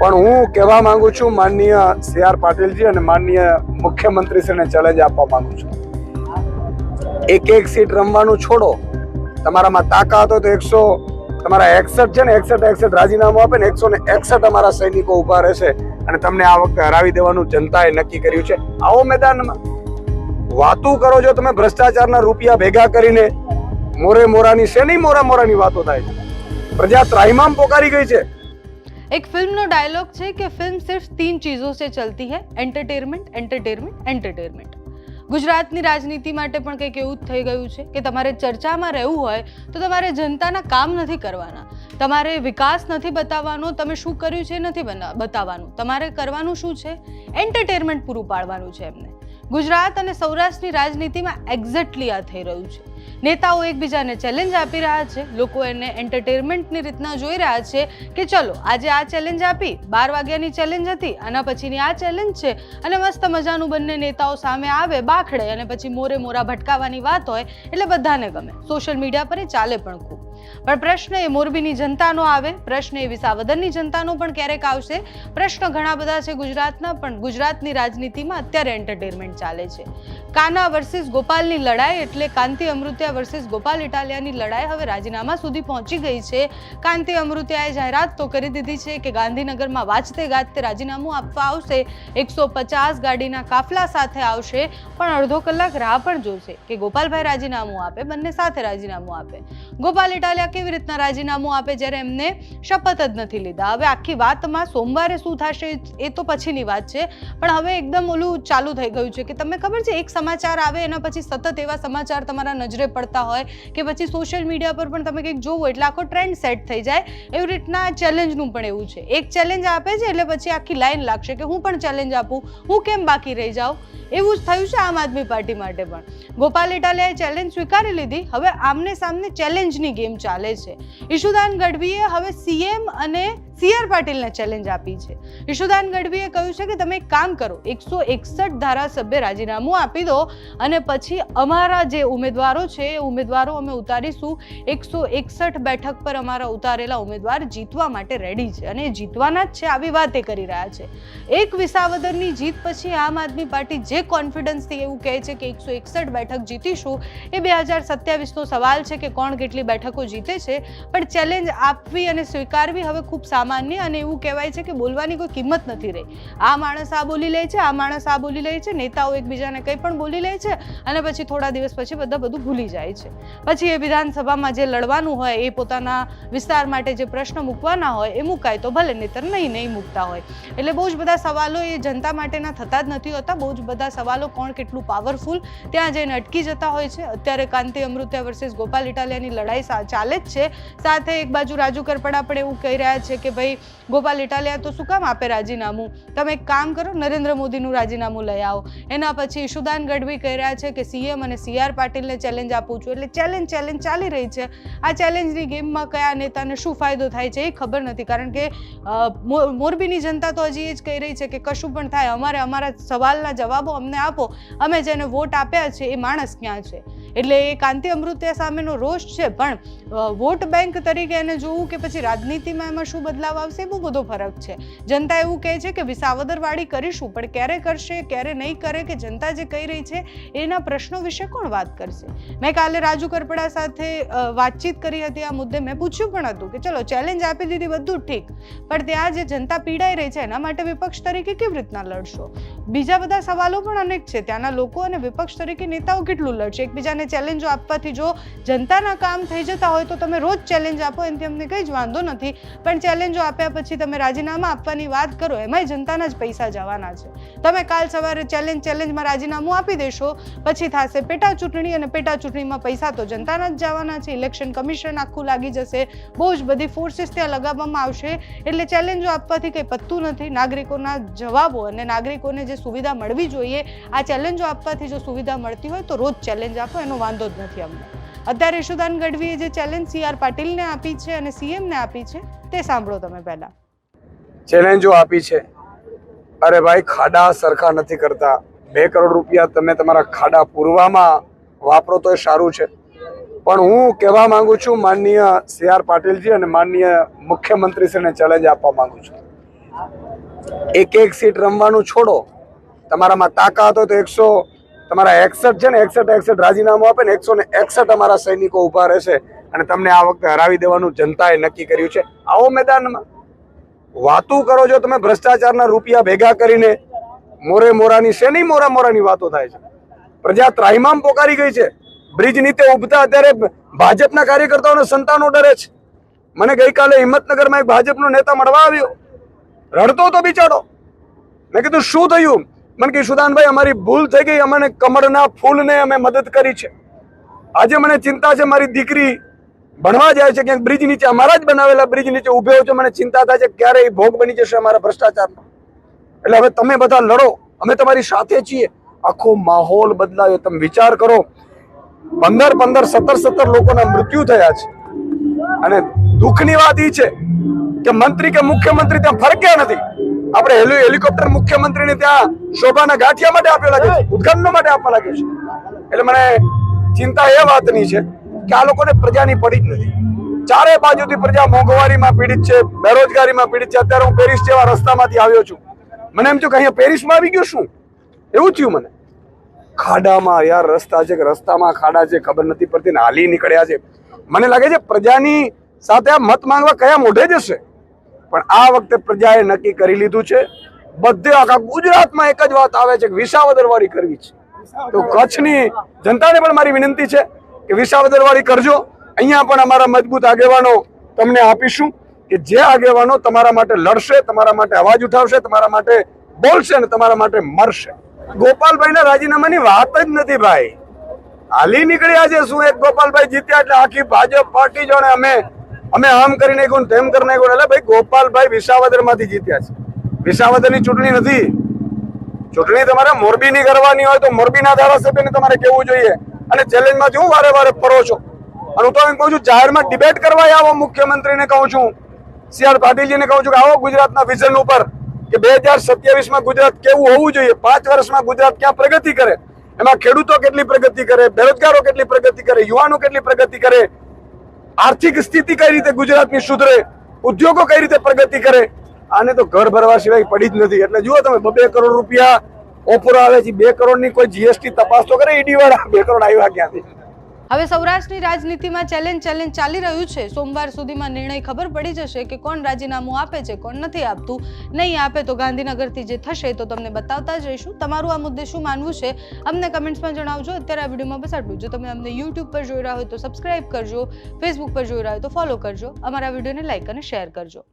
પણ હું કહેવા માંગુ છું માનનીય સી આર પાટીલજી અને માનનીય મુખ્યમંત્રીશ્રીને ચેલેન્જ આપવા માંગુ છું, એક સીટ રમવાનું છોડો, તમારામાં તાકાત હોય તો તમારા 61 છે ને 61 રાજીનામું આપે ને 161 અમારા સૈનિકો ઉભા રહેશે અને તમને આ વખતે હરાવી દેવાનું જનતાએ નક્કી કર્યું છે. આવો મેદાનમાં વાતો કરો છો તમે, ભ્રષ્ટાચારના રૂપિયા ભેગા કરીને મોરાની શેની મોરાની વાતો થાય છે? પ્રજા ત્રાહિમામ પોકારી ગઈ છે. एक फिल्म नो डायलॉग है कि फिल्म सिर्फ 3 चीजों से चलती है, एंटरटेनमेंट एंटरटेनमेंट एंटरटेनमेंट. ગુજરાતની રાજનીતિ માટે પણ કંઈક એવું જ થઈ ગયું છે કે તમારે ચર્ચામાં રહેવું હોય તો તમારે જનતાના કામ નથી કરવાના, તમારે વિકાસ નથી બતાવવાનો, તમે શું કર્યું છે નથી બતાવવાનું, તમારે કરવાનું શું છે? એન્ટરટેનમેન્ટ પૂરું પાડવાનું છે એમને. ગુજરાત અને સૌરાષ્ટ્રની રાજનીતિમાં એક્ઝેક્ટલી આ થઈ રહ્યું છે. નેતાઓ એકબીજાને ચેલેન્જ આપી રહ્યા છે, લોકો એને એન્ટરટેનમેન્ટની રીતના જોઈ રહ્યા છે કે ચલો આજે આ ચેલેન્જ આપી, 12 વાગ્યાની ચેલેન્જ હતી, આના પછીની આ ચેલેન્જ છે અને મસ્ત મજાનું બંને નેતાઓ સામે આવે, બાખડે અને પછી મોરા ભટકાવાની વાત હોય એટલે બધાને ગમે. સોશિયલ મીડિયા પર એ ચાલે પણ ખૂબ. પણ પ્રશ્ન એ મોરબીની જનતાનો આવે, પ્રશ્ન એ વિસાવદરની જનતાનો પણ ક્યારેક આવશે. પ્રશ્ન ઘણા બધા છે ગુજરાતના, પણ ગુજરાતની રાજનીતિમાં અત્યારે એન્ટરટેનમેન્ટ ચાલે છે. કાના વર્સિસ ગોપાલની લડાઈ એટલે કાંતિ અમૃતિયા વર્સિસ ગોપાલ ઇટાલિયાની લડાઈ હવે રાજીનામા સુધી પહોંચી ગઈ છે. કાંતિ અમૃતિયાએ જાહેરાત તો કરી દીધી છે કે ગાંધીનગરમાં વાજતે ગાજતે રાજીનામું આપવા આવશે, 150 ગાડીના કાફલા સાથે આવશે, પણ અડધો કલાક રાહ પણ જોશે કે ગોપાલભાઈ રાજીનામું આપે, બંને સાથે રાજીનામું આપે. ગોપાલ ઇટાલિયા કેવી રીતના રાજીનામું આપે જ્યારે એમને શપથ જ નથી લીધા? હવે આખી વાતમાં સોમવારે શું થશે એ તો પછીની વાત છે, પણ હવે એકદમ ઓલું ચાલુ થઈ ગયું છે કે તમને ખબર છે, એક સમાચાર આવે એના પછી સતત એવા સમાચાર તમારા નજરે પડતા હોય કે પછી સોશિયલ મીડિયા પર પણ તમે કંઈક જોવો એટલે આખો ટ્રેન્ડ સેટ થઈ જાય. એવી રીતના ચેલેન્જનું પણ એવું છે, એક ચેલેન્જ આપે છે એટલે પછી આખી લાઈન લાગશે કે હું પણ ચેલેન્જ આપું, હું કેમ બાકી રહી જાઉં. એવું જ થયું છે આમ આદમી પાર્ટી માટે પણ. ગોપાલ ઇટાલિયાએ ચેલેન્જ સ્વીકારી લીધી, હવે આમને સામને ચેલેન્જની ગેમ ચાલે છે. ઈશુદાન ગઢવીએ હવે સીએમ અને સી આર પાટીલને ચેલેન્જ આપી છે. ઈશુદાન ગઢવીએ કહ્યું છે કે તમે એક કામ કરો, 161 ધારાસભ્ય રાજીનામું આપી દો અને પછી અમારા જે ઉમેદવારો છે એ ઉમેદવારો અમે ઉતારીશું. 161 બેઠક પર અમારા ઉતારેલા ઉમેદવાર જીતવા માટે રેડી છે અને જીતવાના જ છે, આવી વાત એ કરી રહ્યા છે. એક વિસાવદરની જીત પછી આમ આદમી પાર્ટી જે કોન્ફિડન્સથી એવું કહે છે કે 161 બેઠક જીતીશું, એ 2027નો સવાલ છે કે કોણ કેટલી બેઠકો જીતે છે. પણ ચેલેન્જ આપવી અને સ્વીકારવી હવે ખૂબ સામાન્ય, અને એવું કહેવાય છે કે બોલવાની કોઈ કિંમત નથી રહી. આ માણસ આ બોલી લે છે, આ માણસ આ બોલી લે છે, નેતાઓ એકબીજાને કંઈ પણ બોલી લે છે અને પછી થોડા દિવસ પછી બધું ભૂલી જાય છે. પછી એ વિધાનસભામાં જે લડવાનું હોય, એ પોતાના વિસ્તાર માટે જે પ્રશ્ન મૂકવાના હોય એ મુકાય તો ભલે, નહીતર નહીં મૂકતા હોય. એટલે બહુ જ બધા સવાલો એ જનતા માટેના થતા જ નથી હોતા. બહુ જ બધા સવાલો કોણ કેટલું પાવરફુલ ત્યાં જઈને અટકી જતા હોય છે. અત્યારે કાંતિ અમૃતિયા વર્સિસ ગોપાલ ઇટાલિયાની લડાઈ ચાલે જ છે. સાથે એક બાજુ રાજુ કરપડા પણ એવું કહી રહ્યા છે કે ભાઈ ગોપાલ ઇટાલિયા તો શું કામ આપે રાજીનામું, તમે એક કામ કરો, નરેન્દ્ર મોદીનું રાજીનામું લઈ આવો. એના પછી ઈશુદાન ગઢવી કહી રહ્યા છે કે સીએમ અને સી આર પાટીલને ચેલેન્જ આપું છું. એટલે ચેલેન્જ ચાલી રહી છે. આ ચેલેન્જની ગેમમાં કયા નેતાને શું ફાયદો થાય છે એ ખબર નથી, કારણ કે મોરબીની જનતા તો હજી એ જ કહી રહી છે કે કશું પણ થાય, અમારા સવાલના જવાબો અમને આપો, અમે જેને વોટ આપ્યા છે એ માણસ ક્યાં છે. એટલે એ કાંતિ અમૃતિયા સામેનો રોષ છે, પણ વોટ બેંક તરીકે એને જોવું કે પછી રાજનીતિમાં એમાં શું બદલાવ આવશે, બહુ બધો ફરક છે. જનતા એવું કહે છે કે વિસાવદરવાળી કરીશું, પણ ક્યારે કરશે ક્યારે નહીં કરે, કે જનતા જે કહી રહી છે એના પ્રશ્નો વિશે કોણ વાત કરશે. મેં કાલે રાજુ કરપડા સાથે વાતચીત કરી હતી આ મુદ્દે. મેં પૂછ્યું પણ હતું કે ચલો ચેલેન્જ આપી દીધી, બધું ઠીક, પણ ત્યાં જે જનતા પીડાઈ રહી છે એના માટે વિપક્ષ તરીકે કેવી રીતના લડશો? બીજા બધા સવાલો પણ અનેક છે. ત્યાંના લોકો અને વિપક્ષ તરીકે નેતાઓ કેટલું લડશે? એકબીજાને ચેલેન્જો આપવાથી જો જનતાના કામ થઈ જતા હોય તો તમે રોજ ચેલેન્જ આપો, એનાથી અમને કંઈ જ વાંધો નથી. પણ ચેલેન્જો આપ્યા પછી તમે રાજીનામા આપવાની વાત કરો, એમાંય જનતાના જ પૈસા જવાના છે. તમે કાલ સવારે ચેલેન્જમાં રાજીનામું આપી દેશો, પછી થશે પેટા ચૂંટણી, અને પેટા ચૂંટણીમાં પૈસા તો જનતાના જ જવાના છે. ઇલેક્શન કમિશન આખું લાગી જશે, બહુ જ બધી ફોર્સીસ ત્યાં લગાવવામાં આવશે. એટલે ચેલેન્જો આપવાથી કંઈ પતતું નથી. નાગરિકોના જવાબો અને નાગરિકોને જે સુવિધા મળવી જોઈએ, આ ચેલેન્જો આપવાથી જો સુવિધા મળતી હોય તો રોજ ચેલેન્જ આપો, એનો વાંધો જ નથી અમને. અત્યારે ઈશુદાન ગઢવીએ જે ચેલેન્જ સી આર પાટીલને આપી છે અને સીએમને આપી છે તે સાંભળો તમે. પહેલા ચેલેન્જો આપી છે, અરે ભાઈ ખાડા સરખા નથી કરતા. 2 કરોડ રૂપિયા તમે તમારા ખાડા પૂરવામાં વાપરો તો એ સારું છે, પણ હું કહેવા માંગુ છું માનનીય સી આર પાટીલજી અને માનનીય મુખ્યમંત્રીશ્રીને ચેલેન્જ આપવા માંગુ છું, એક એક સીટ રમવાનું છોડો, તમારામાં તાકાત હોય તો તમારા 61 છે ને 61 રાજીનામું આપે ને 161 અમારા સૈનિકો ઊભા રહેશે અને તમને આ વખતે હરાવી દેવાનું જનતાએ નક્કી કર્યું છે. આવો મેદાનમાં વાતો કરો છો તમે ભ્રષ્ટાચારના રૂપિયા ભેગા કરીને. મોરાની શેની મોરાની વાતો થાય છે? પ્રજા ત્રાહિમામ પોકારી ગઈ છે. બ્રિજ નીચે ઉભતા અત્યારે ભાજપના કાર્યકર્તાઓને સંતાનો ડરે છે. મને ગઈકાલે હિંમતનગરમાં એક ભાજપનો નેતા મળવા આવ્યો, રડતો તો બિચારો. મેં કીધું શું થયું? મને કે સુદાનભાઈ અમારી ભૂલ થઈ ગઈ, અમને કમળના ફૂલને અમે મદદ કરી છે. આજે મને ચિંતા છે, મારી દીકરી ભણવા જાય છે ક્યાંક બ્રિજ નીચે, અમારા જ બનાવેલા બ્રિજ નીચે ઉભ્યો છે. મને ચિંતા થાય છે ક્યારે એ ભોગ બની જશે અમારા ભ્રષ્ટાચારનો. એટલે હવે તમે બધા લડો, અમે તમારી સાથે છીએ. આખો માહોલ બદલાયો. તમે વિચાર કરો, 15 17 લોકોના મૃત્યુ થયા છે અને દુઃખની વાત એ છે કે મંત્રી કે મુખ્યમંત્રી ત્યાં ફરક્યા નથી. આપણે હેલિકોપ્ટર મુખ્યમંત્રીને ત્યાં શોભાના ગાંઠિયા માટે આપ્યો લાગે છે, ઉદ્ઘાટનો માટે આપવા લાગે છે. એટલે મને ચિંતા એ વાતની છે કે આ લોકોને પ્રજાની પડી જ નથી. ચારે બાજુથી પ્રજા મોંઘવારીમાં પીડિત છે, બેરોજગારીમાં પીડિત છે. અત્યારે હું પેરિસ જેવા રસ્તામાંથી આવ્યો છું. મને એમ થયું કે અહીંયા પેરિસમાં આવી ગયો શું, એવું થયું મને. ખાડામાં યાર રસ્તા છે કે રસ્તામાં ખાડા છે ખબર નથી પડતી ને હાલી નીકળ્યા છે. મને લાગે છે પ્રજાની સાથે આ મત માંગવા કયા મોઢે જશે. પણ આ વખતે પ્રજાએ નક્કી કરી લીધું છે. બધે આખા ગુજરાતમાં એક જ વાત આવે છે કે વિસાવદરવાળી કરવી છે. તો કચ્છની જનતાને પણ મારી વિનંતી છે કે વિસાવદરવાળી કરજો. અહીંયા પણ અમારા મજબૂત આગેવાનો તમને આપીશું કે જે આગેવાનો તમારા માટે લડશે, તમારા માટે અવાજ ઉઠાવશે, તમારા માટે બોલશે અને તમારા માટે મરશે. ગોપાલભાઈના રાજીનામાની વાત જ નથી ભાઈ. હાલી નીકળ્યા છે શું? એક ગોપાલભાઈ જીત્યા એટલે આખી ભાજપ પાર્ટી જોડે અમે આમ કરી નાખ્યું તેમ કરી નાખ્યું. એટલે ભાઈ ગોપાલભાઈ વિસાવદરમાંથી જીત્યા છે. વિસાવદરની ચૂંટણી નથી. ચૂંટણી તમારે મોરબીની કરવાની હોય તો મોરબીના ધારાસભ્યને તમારે કહેવું જોઈએ. અને ચેલેન્જમાંથી હું વારે ફરો છો. અને હું તો એમ કહું છું જાહેરમાં ડિબેટ કરવા આવો. મુખ્યમંત્રીને કહું છું, CR પાટીલજીને કહું છું કે આવો ગુજરાતના વિઝન ઉપર કે 2027માં ગુજરાત કેવું હોવું જોઈએ, 5 વર્ષમાં ગુજરાત ક્યાં પ્રગતિ કરે, એમાં ખેડૂતો કેટલી પ્રગતિ કરે, બેરોજગારો કેટલી પ્રગતિ કરે, યુવાનો કેટલી પ્રગતિ કરે, આર્થિક સ્થિતિ કઈ રીતે ગુજરાતની સુધરે, ઉદ્યોગો કઈ રીતે પ્રગતિ કરે. આને તો ઘર ભરવા સિવાય પડી જ નથી. એટલે જુઓ તમે 2 કરોડ રૂપિયા ઓફર આવે છે, 2 કરોડની કોઈ GST તપાસ તો કરે. ઈડી વાળા 2 કરોડ આવ્યા ક્યાંથી? હવે સૌરાષ્ટ્રની રાજનીતિમાં ચેલેન્જ ચાલી રહ્યું છે. સોમવાર સુધીમાં નિર્ણય ખબર પડી જશે કે કોણ રાજીનામું આપે છે, કોણ નથી આપતું. નહીં આપે તો ગાંધીનગરથી જે થશે તો તમને બતાવતા જઈશું. તમારું આ મુદ્દે શું માનવું છે અમને કમેન્ટ્સમાં જણાવજો. અત્યારે આ વિડીયોમાં બસ આટલું. જો તમે અમને YouTube પર જોઈ રહ્યા હોય તો સબસ્ક્રાઇબ કરજો, Facebook પર જોઈ રહ્યા હોય તો ફોલો કરજો, અમારા વિડીયોને લાઇક અને શેર કરજો.